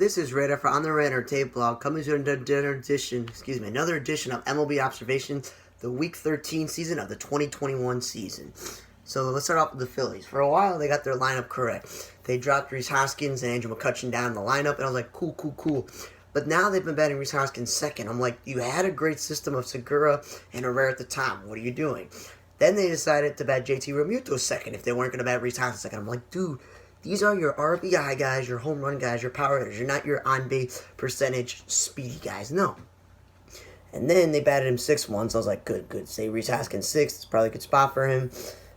This is Radar for On the Radar Tape Blog, coming to another edition of MLB Observations, the Week 13 season of the 2021 season. So let's start off with the Phillies. For a while, they got their lineup correct. They dropped Rhys Hoskins and Andrew McCutchen down in the lineup, and I was like, cool. But now they've been batting Rhys Hoskins second. I'm like, you had a great system of Segura and Herrera at the top. What are you doing? Then they decided to bat JT Realmuto second if they weren't going to bat Rhys Hoskins second. I'm like, dude, these are your RBI guys, your home run guys, your power hitters. You're not your on-base percentage speedy guys. No. And then they batted him 6-1, so I was like, good. Say Rhys Hoskins 6th. It's probably a good spot for him.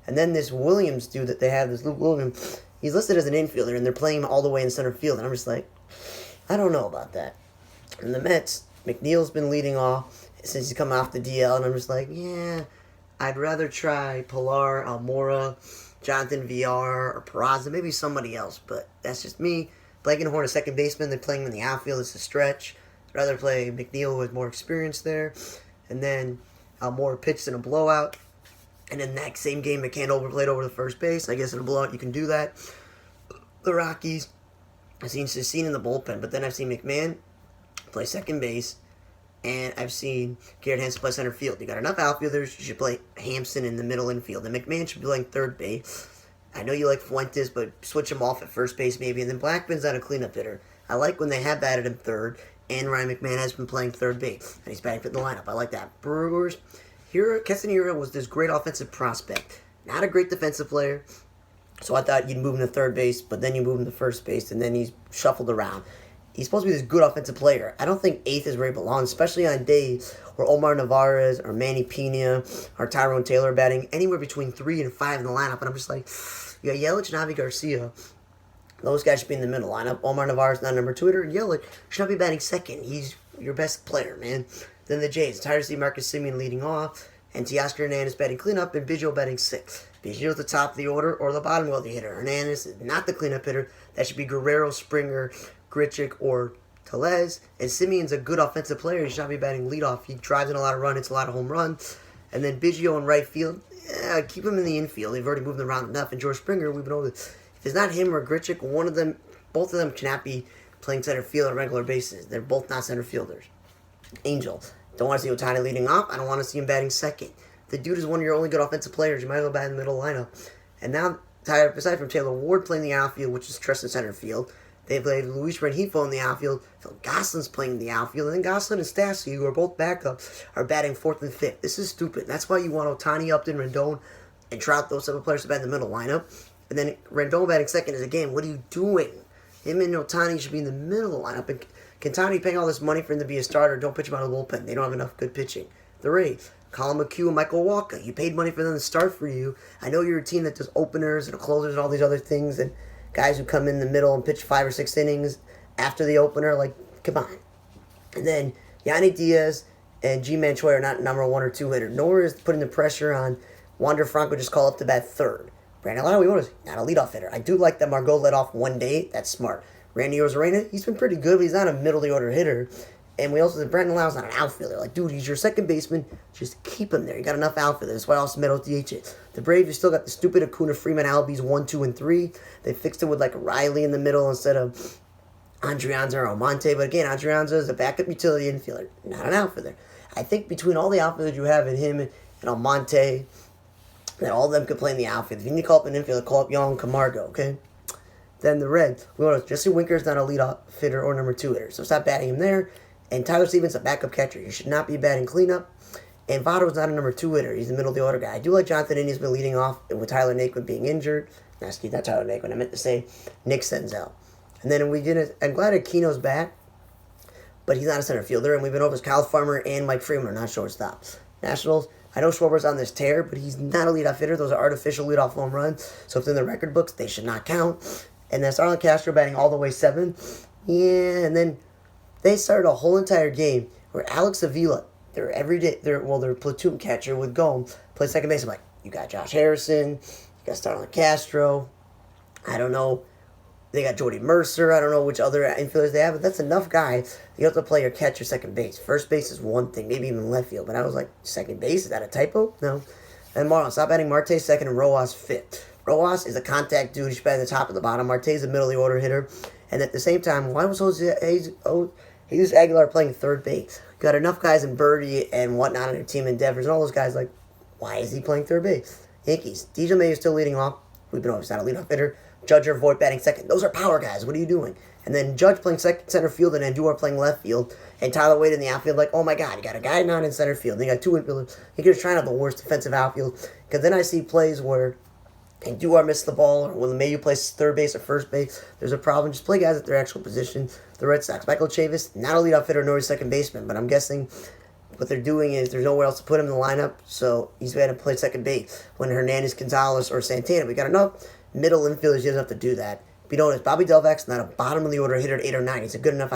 And then this Williams dude that they have, this Luke Williams, he's listed as an infielder, and they're playing him all the way in center field. And I'm just like, I don't know about that. And the Mets, McNeil's been leading off since he's come off the DL, and I'm just like, yeah, I'd rather try Pilar, Almora, Jonathan VR, or Peraza, maybe somebody else, but that's just me. Blankenhorn, a second baseman, they're playing him in the outfield. It's a stretch. I'd rather play McNeil with more experience there. And then Almora pitched in a blowout. And in that same game, McCann played over the first base. I guess in a blowout, you can do that. The Rockies, I've seen in the bullpen, but then I've seen McMahon play second base, and I've seen Garrett Hampson play center field. You got enough outfielders, you should play Hampson in the middle infield. And McMahon should be playing third base. I know you like Fuentes, but switch him off at first base maybe. And then Blackman's not a cleanup hitter. I like when they have batted him third, and Ryan McMahon has been playing third base, and he's batting for the lineup. I like that. Brewers, Castanera was this great offensive prospect. Not a great defensive player, so I thought you'd move him to third base, but then you move him to first base, and then he's shuffled around. He's supposed to be this good offensive player. I don't think 8th is where he belongs, especially on days where Omar Narvaez or Manny Pena or Tyrone Taylor are batting anywhere between 3 and 5 in the lineup. And I'm just like, you got Yelich and Javi Garcia. Those guys should be in the middle lineup. Omar Narvaez not number 2 hitter. Yelich should not be batting second. He's your best player, man. Then the Jays. Tired to see Marcus Semien leading off, and Teoscar Hernandez batting cleanup, and Biggio batting 6th. Biggio at the top of the order or the bottom of the hitter. Hernandez is not the cleanup hitter. That should be Guerrero, Springer, Grichuk, or Tellez. And Simeon's a good offensive player. He should not be batting leadoff. He drives in a lot of runs, hits a lot of home runs. And then Biggio in right field, keep him in the infield. They've already moved him around enough. And George Springer, we've been over. If it's not him or Grichuk, both of them cannot be playing center field on regular basis. They're both not center fielders. Angel, don't want to see Ohtani leading off. I don't want to see him batting second. The dude is one of your only good offensive players. You might as well bat in the middle lineup. And now, aside from Taylor Ward playing the outfield, which is Tristan center field, they played Luis Rengifo in the outfield. Phil Gosselin's playing in the outfield. And then Gosselin and Stassi, who are both backups, are batting 4th and 5th. This is stupid. That's why you want Ohtani, Upton, Rendon, and Trout, those type of players to bat in the middle lineup. And then Rendon batting second is a game. What are you doing? Him and Ohtani should be in the middle lineup. And Quintana paying all this money for him to be a starter. Don't pitch him out of the bullpen. They don't have enough good pitching. The Rays, Colin McHugh and Michael Walker. You paid money for them to start for you. I know you're a team that does openers and closers and all these other things, and guys who come in the middle and pitch 5 or 6 innings after the opener. Like, come on. And then Yanni Diaz and G-Man Choi are not number 1 or 2 hitter. Nor is putting the pressure on Wander Franco just call up to bat third. Brandon Lowe, not a leadoff hitter. I do like that Margot led off one day. That's smart. Randy Arozarena, he's been pretty good, but he's not a middle-of-the-order hitter. And we also said Brandon Lowe's not an outfielder. Like, dude, he's your second baseman. Just keep him there. You got enough outfielders. That's why I also Meadows DH. The Braves, you still got the stupid Acuna Freeman Albies 1, 2, and 3. They fixed it with, like, Riley in the middle instead of Andrianza or Almonte. But again, Andrianza is a backup utility infielder, not an outfielder. I think between all the outfielders you have in him and Almonte, that all of them could play in the outfield. If you need to call up an infielder, call up Young Camargo, okay? Then the Reds, Jesse Winker's not a leadoff hitter or number 2 hitter, so stop batting him there. And Tyler Stevens, a backup catcher. You should not be batting cleanup. And Votto's not a number 2 hitter. He's the middle of the order guy. I do like Jonathan India has been leading off with Tyler Naquin being injured. Not Tyler Naquin. I meant to say Nick Senzel. And then I'm glad Aquino's back, but he's not a center fielder. And we've been over as Kyle Farmer and Mike Freeman are not shortstops. Nationals, I know Schwarber's on this tear, but he's not a leadoff hitter. Those are artificial leadoff home runs. So if they're in the record books, they should not count. And then Starlin Castro batting all the way 7th. Yeah, and then they started a whole entire game where Alex Avila, their platoon catcher, would go play second base. I'm like, you got Josh Harrison, you got Starlin Castro, I don't know, they got Jordy Mercer, I don't know which other infielders they have, but that's enough guys. You have to play your catcher second base. First base is one thing, maybe even left field, but I was like, second base, is that a typo? No. And Marlon, stop batting Marte second and Rojas 5th. Rojas is a contact dude. He should bat at the top and the bottom. Marte's a middle of the order hitter. And at the same time, why was Jesus Aguilar playing third base? Got enough guys in Birdie and whatnot on their team endeavors, and all those guys like, why is he playing third base? Yankees. DJ May is still leading off. We've been over. He's not a leadoff hitter. Judge or Voigt batting second. Those are power guys. What are you doing? And then Judge playing second center field and Andújar playing left field. And Tyler Wade in the outfield like, oh my God, you got a guy not in center field. And you got two infielders. You're just trying to have the worst defensive outfield. Because then I see plays where Andújar missed the ball or when Mayu plays third base or first base. There's a problem. Just play guys at their actual position. The Red Sox. Michael Chavis, not a leadoff hitter nor a second baseman. But I'm guessing what they're doing is there's nowhere else to put him in the lineup. So he's going to play second base when Hernandez, Gonzalez, or Santana. We got enough middle infielders. He doesn't have to do that. Be noticed, Bobby Delvack's not a bottom of the order hitter at 8 or 9. He's a good enough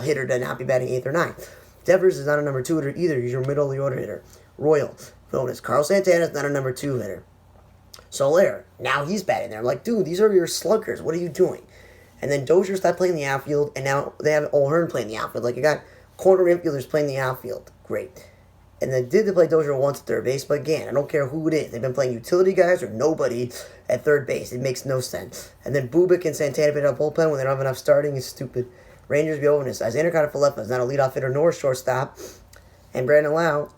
hitter to not be batting 8th or 9th. Devers is not a number 2 hitter either. He's your middle of the order hitter. Royal. Notice, Carl Santana is not a number 2 hitter. Soler, now he's batting there. I'm like, dude, these are your sluggers. What are you doing? And then Dozier stopped playing the outfield, and now they have O'Hearn playing the outfield. Like, you got corner infielders playing the outfield. Great. And they did play Dozier once at third base, but again, I don't care who it is. They've been playing utility guys or nobody at third base. It makes no sense. And then Bubic and Santana been up bullpen when they don't have enough starting is stupid. Rangers be over this. Isaiah Falefa is not a leadoff hitter nor a shortstop. And Nate Lau,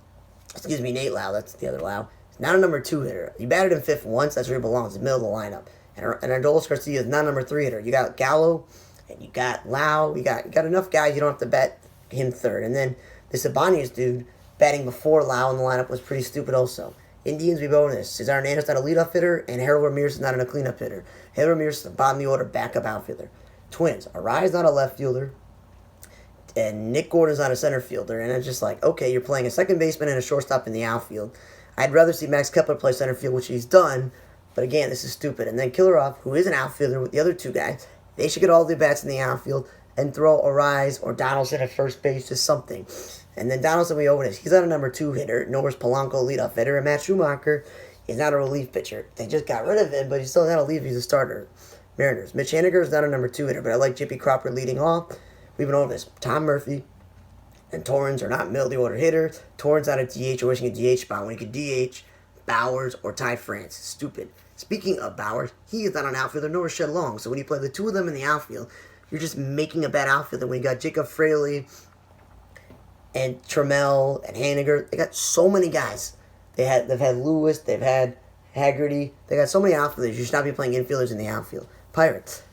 that's the other Lau, is not a number 2 hitter. You batted him 5th once, that's where he belongs, in the middle of the lineup. And Adolis Garcia is not a number 3 hitter. You got Gallo, and you got Lau, you got enough guys, you don't have to bet him third. And then this Ibanez dude, batting before Lau in the lineup was pretty stupid also. Indians, we go over this. Cesar Hernandez not a leadoff hitter, and Harold Ramirez is not a cleanup hitter. Harold Ramirez is the bottom of the order backup outfielder. Twins, Arai not a left fielder, and Nick Gordon's not a center fielder. And it's just like, okay, you're playing a second baseman and a shortstop in the outfield. I'd rather see Max Kepler play center field, which he's done, but again, this is stupid. And then Killaroff, who is an outfielder with the other two guys, they should get all the bats in the outfield and throw Arise or Donaldson at first base, just something. And then Donaldson, we over this. He's not a number 2 hitter, nor is Polanco leadoff hitter. And Matt Schumacher is not a relief pitcher. They just got rid of him, but he's still not a relief. He's a starter. Mariners. Mitch Haniger is not a number 2 hitter, but I like Jippy Crawford leading off. We've been over this. Tom Murphy and Torrens are not middle of the order hitters. Torrens not a DH or wishing a DH spot when he could DH Bowers or Ty France. Stupid. Speaking of Bowers, he is not an outfielder nor Shed Long. So when you play the two of them in the outfield, you're just making a bad outfielder. When you got Jacob Fraley and Trammell and Haniger, they got so many guys. They've had Lewis, they've had Haggerty. They got so many outfielders. You should not be playing infielders in the outfield. Pirates.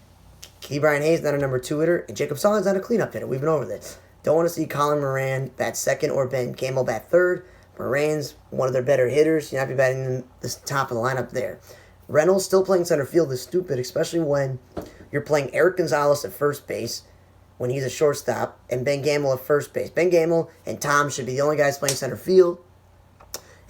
Key Brian Hayes not a number 2 hitter, and Jacob Solon's not a cleanup hitter. We've been over this. Don't want to see Colin Moran bat second or Ben Gamble bat third. Moran's one of their better hitters. You're not be batting the top of the lineup there. Reynolds still playing center field is stupid, especially when you're playing Eric Gonzalez at first base when he's a shortstop, and Ben Gamble at first base. Ben Gamble and Tom should be the only guys playing center field.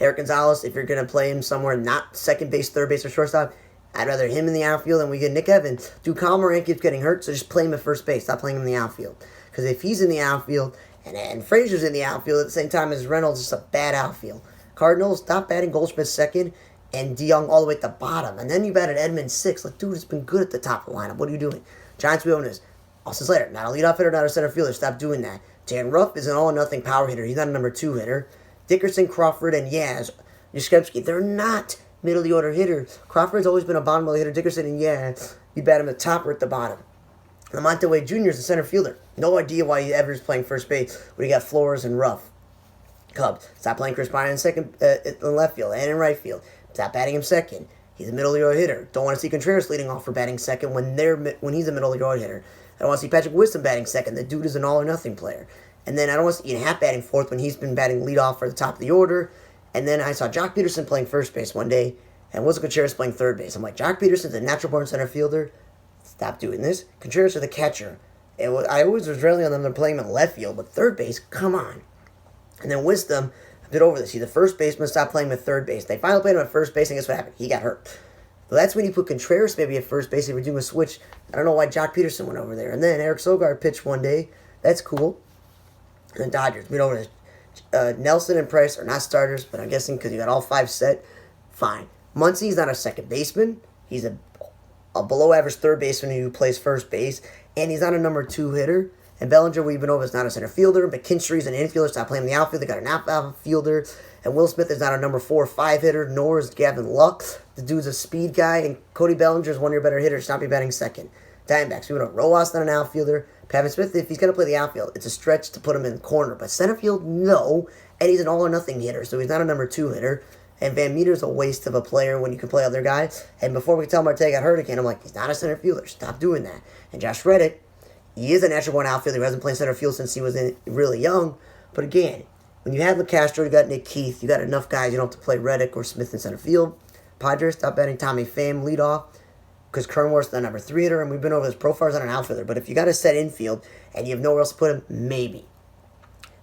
Eric Gonzalez, if you're going to play him somewhere not second base, third base, or shortstop, I'd rather him in the outfield than we get Nick Evans. Dude, Colin Moran keeps getting hurt, so just play him at first base. Stop playing him in the outfield. Because if he's in the outfield and Frazier's in the outfield at the same time as Reynolds, it's a bad outfield. Cardinals, stop batting Goldschmidt second and DeYoung all the way at the bottom. And then you batted Edmonds 6th. Like, dude, it's been good at the top of the lineup. What are you doing? Giants owners. Austin Slater, not a leadoff hitter, not a center fielder. Stop doing that. Dan Ruff is an all-or-nothing power hitter. He's not a number 2 hitter. Dickerson, Crawford, and Yaz, Yashkevsky, they're not middle of the order hitters. Crawford's always been a bottom of the hitter. Dickerson and Yaz, you bat him at the top or at the bottom. Lamonte Wade Jr. is a center fielder. No idea why he ever is playing first base when you got Flores and Ruff. Cubs, stop playing Chris Bryant in second, in left field and in right field. Stop batting him second. He's a middle of the order hitter. Don't want to see Contreras leading off for batting second when he's a middle of the order hitter. I don't want to see Patrick Wisdom batting second. The dude is an all-or-nothing player. And then I don't want to see Ian Happ batting fourth when he's been batting leadoff for the top of the order. And then I saw Jock Peterson playing first base one day, and Wilson Contreras playing third base. I'm like, Jock Peterson's a natural-born center fielder. Stop doing this. Contreras are the catcher. I always was railing on them. They're playing him in left field, but third base, come on. And then Wisdom, I did over this. He's the first baseman. Stop playing him at third base. They finally played him at first base, and guess what happened? He got hurt. So that's when you put Contreras maybe at first base if we're doing a switch. I don't know why Jock Peterson went over there. And then Eric Sogard pitched one day. That's cool. And the Dodgers, we don't know. Nelson and Price are not starters, but I'm guessing because you got all 5 set, fine. Muncy's not a second baseman. He's a below-average third baseman who plays first base, and he's not a number 2 hitter. And Bellinger, we've been over, is not a center fielder. McKinstry's an infielder. Stop playing in the outfield. They got an outfielder. And Will Smith is not a number 4 or 5 hitter, nor is Gavin Luck. The dude's a speed guy, and Cody Bellinger is one of your better hitters. Stop be batting second. Diamondbacks, we went Rojas on an outfielder. Pavin Smith, if he's going to play the outfield, it's a stretch to put him in the corner. But center field, no. And he's an all-or-nothing hitter, so he's not a number 2 hitter. And Van Meter's a waste of a player when you can play other guys. And before we tell Marte got hurt again, I'm like, he's not a center fielder. Stop doing that. And Josh Reddick, he is a natural-born outfielder. He hasn't played center field since he was really young. But again, when you have LeCastro, you got Nick Keith, you got enough guys. You don't have to play Reddick or Smith in center field. Padres, stop betting Tommy Pham leadoff because Kernworth's the number 3 hitter, and we've been over this. Profar's not an outfielder. But if you got a set infield and you have nowhere else to put him, maybe.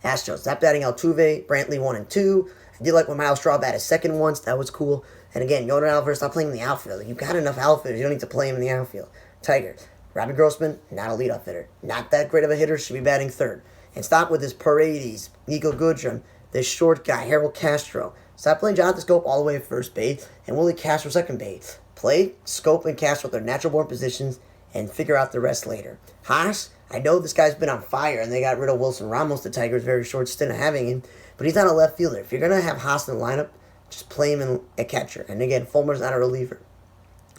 Astros, stop batting Altuve, Brantley 1 and 2. I did like when Miles Straw batted second once. That was cool. And again, Yordan Alvarez, stop playing in the outfield. You've got enough outfielders. You don't need to play him in the outfield. Tigers, Robbie Grossman, not a leadoff hitter. Not that great of a hitter. Should be batting third. And stop with this Paredes, Nico Goodrum, this short guy, Harold Castro. Stop playing Jonathan Scope all the way at first base and Willie Castro second base. Play Scope and Castro at their natural-born positions and figure out the rest later. Haas, I know this guy's been on fire, and they got rid of Wilson Ramos, the Tigers, very short stint of having him, but he's not a left fielder. If you're going to have Haas in the lineup, just play him in a catcher. And again, Fulmer's not a reliever.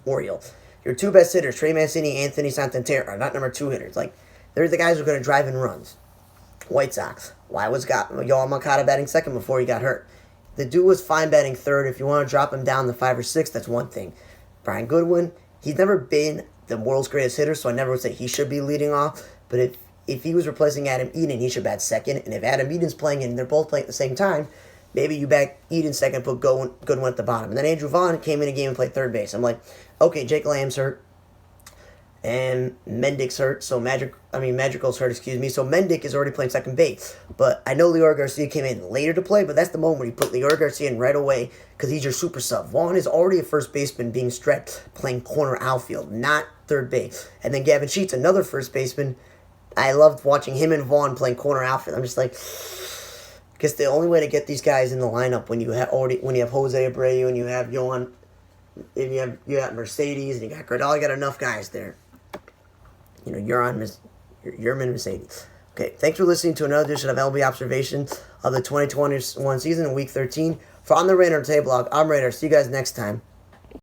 Oriole, your 2 best hitters, Trey Mancini, Anthony Santander, are not number 2 hitters. Like, they're the guys who are going to drive in runs. White Sox, why was Yoel Moncada batting second before he got hurt? The dude was fine batting third. If you want to drop him down to 5 or 6, that's one thing. Brian Goodwin, he's never been the world's greatest hitter, so I never would say he should be leading off. But if he was replacing Adam Eden, he should bat second. And if Adam Eden's playing and they're both playing at the same time, maybe you back Eden second, put Goodwin at the bottom. And then Andrew Vaughn came in a game and played third base. I'm like, okay, Jake Lamb's hurt. And Mendick's hurt, Madrigal's hurt, so Mendick is already playing second base. But I know Leor Garcia came in later to play, but that's the moment he put Leor Garcia in right away because he's your super sub. Vaughn is already a first baseman being stretched, playing corner outfield, not third base. And then Gavin Sheets, another first baseman. I loved watching him and Vaughn playing corner outfield. I'm just like, because the only way to get these guys in the lineup when you have Jose Abreu and you have Yohan, and you have Mercedes and you got Gradal, you got enough guys there. You know, Yerman Mercedes. Okay, thanks for listening to another edition of MLB Observations of the 2021 season in Week 13. For On the Radar Today blog, I'm Radar. See you guys next time.